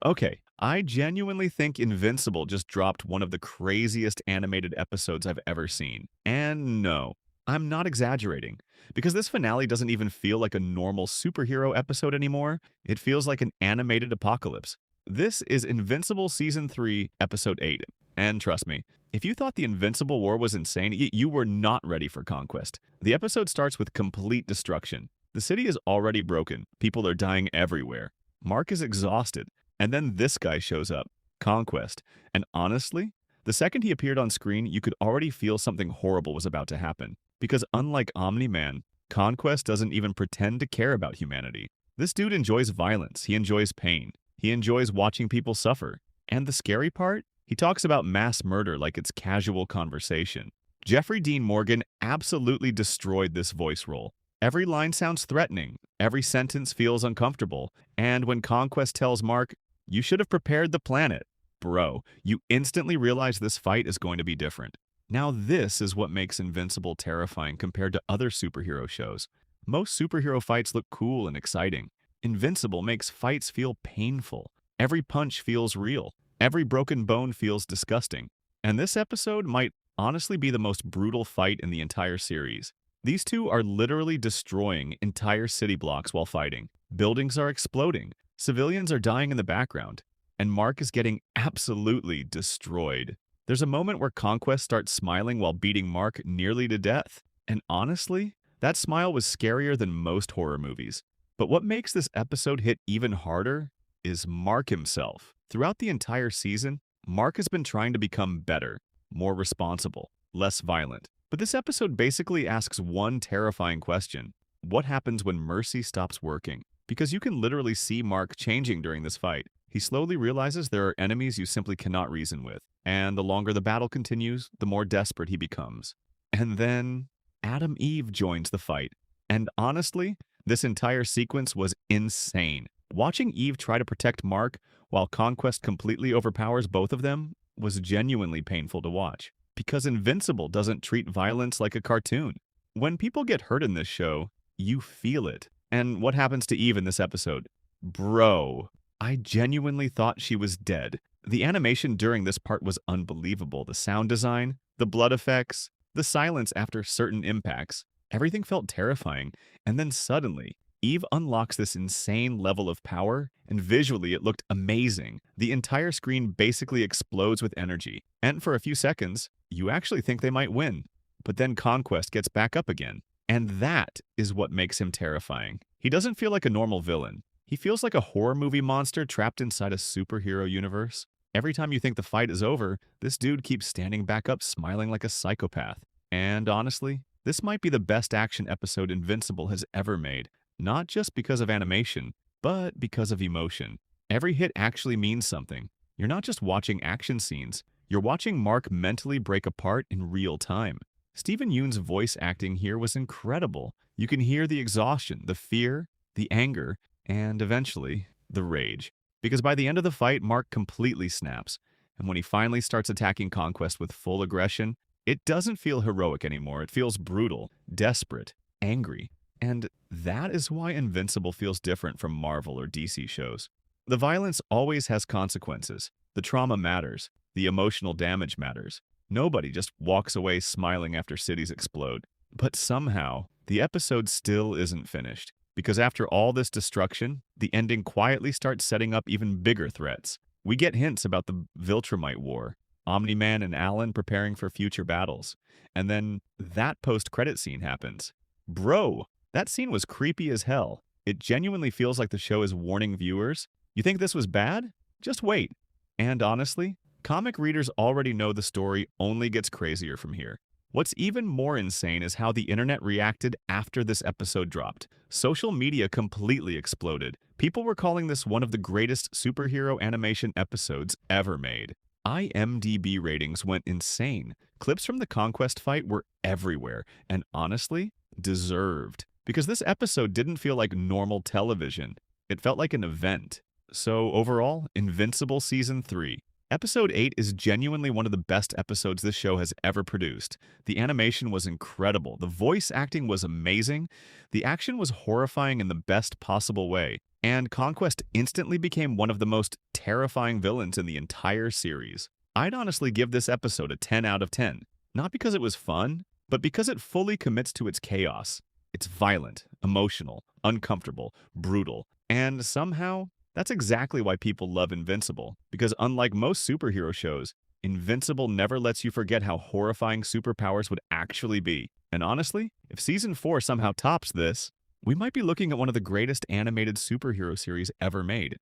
Okay, I genuinely think Invincible just dropped one of the craziest animated episodes I've ever seen. And no, I'm not exaggerating. Because this finale doesn't even feel like a normal superhero episode anymore, it feels like an animated apocalypse. This is Invincible Season 3, Episode 8. And trust me, if you thought the Invincible War was insane, you were not ready for Conquest. The episode starts with complete destruction. The city is already broken, people are dying everywhere. Mark is exhausted, and then this guy shows up, Conquest. And honestly, the second he appeared on screen, you could already feel something horrible was about to happen. Because unlike Omni Man, Conquest doesn't even pretend to care about humanity. This dude enjoys violence, he enjoys pain, he enjoys watching people suffer. And the scary part? He talks about mass murder like it's casual conversation. Jeffrey Dean Morgan absolutely destroyed this voice role. Every line sounds threatening, every sentence feels uncomfortable, and when Conquest tells Mark, "You should have prepared the planet," bro, you instantly realize this fight is going to be different. Now this is what makes Invincible terrifying compared to other superhero shows. Most superhero fights look cool and exciting. Invincible makes fights feel painful. Every punch feels real. Every broken bone feels disgusting. And this episode might honestly be the most brutal fight in the entire series. These two are literally destroying entire city blocks while fighting. Buildings are exploding. Civilians are dying in the background. And Mark is getting absolutely destroyed. There's a moment where Conquest starts smiling while beating Mark nearly to death. And honestly, that smile was scarier than most horror movies. But what makes this episode hit even harder is Mark himself. Throughout the entire season, Mark has been trying to become better, more responsible, less violent. But this episode basically asks one terrifying question. What happens when mercy stops working? Because you can literally see Mark changing during this fight. He slowly realizes there are enemies you simply cannot reason with. And the longer the battle continues, the more desperate he becomes. And then Adam Eve joins the fight. And honestly, this entire sequence was insane. Watching Eve try to protect Mark while Conquest completely overpowers both of them was genuinely painful to watch. Because Invincible doesn't treat violence like a cartoon. When people get hurt in this show, you feel it. And what happens to Eve in this episode? Bro, I genuinely thought she was dead. The animation during this part was unbelievable. The sound design, the blood effects, the silence after certain impacts. Everything felt terrifying. And then suddenly, Eve unlocks this insane level of power, and visually it looked amazing. The entire screen basically explodes with energy. And for a few seconds, you actually think they might win. But then Conquest gets back up again. And that is what makes him terrifying. He doesn't feel like a normal villain. He feels like a horror movie monster trapped inside a superhero universe. Every time you think the fight is over, this dude keeps standing back up smiling like a psychopath. And honestly, this might be the best action episode Invincible has ever made. Not just because of animation, but because of emotion. Every hit actually means something. You're not just watching action scenes, you're watching Mark mentally break apart in real time. Stephen Yeun's voice acting here was incredible. You can hear the exhaustion, the fear, the anger, and eventually, the rage. Because by the end of the fight, Mark completely snaps. And when he finally starts attacking Conquest with full aggression, it doesn't feel heroic anymore. It feels brutal, desperate, angry. And that is why Invincible feels different from Marvel or DC shows. The violence always has consequences. The trauma matters. The emotional damage matters. Nobody just walks away smiling after cities explode. But somehow, the episode still isn't finished. Because after all this destruction, the ending quietly starts setting up even bigger threats. We get hints about the Viltrumite War, Omni-Man and Alan preparing for future battles. And then that post-credit scene happens. Bro, that scene was creepy as hell. It genuinely feels like the show is warning viewers. You think this was bad? Just wait. And honestly, comic readers already know the story only gets crazier from here. What's even more insane is how the internet reacted after this episode dropped. Social media completely exploded. People were calling this one of the greatest superhero animation episodes ever made. IMDb ratings went insane. Clips from the Conquest fight were everywhere, and honestly, deserved. Because this episode didn't feel like normal television. It felt like an event. So overall, Invincible Season 3. Episode 8 is genuinely one of the best episodes this show has ever produced. The animation was incredible, the voice acting was amazing, the action was horrifying in the best possible way, and Conquest instantly became one of the most terrifying villains in the entire series. I'd honestly give this episode a 10 out of 10, not because it was fun, but because it fully commits to its chaos. It's violent, emotional, uncomfortable, brutal, and somehow that's exactly why people love Invincible, because unlike most superhero shows, Invincible never lets you forget how horrifying superpowers would actually be. And honestly, if Season 4 somehow tops this, we might be looking at one of the greatest animated superhero series ever made.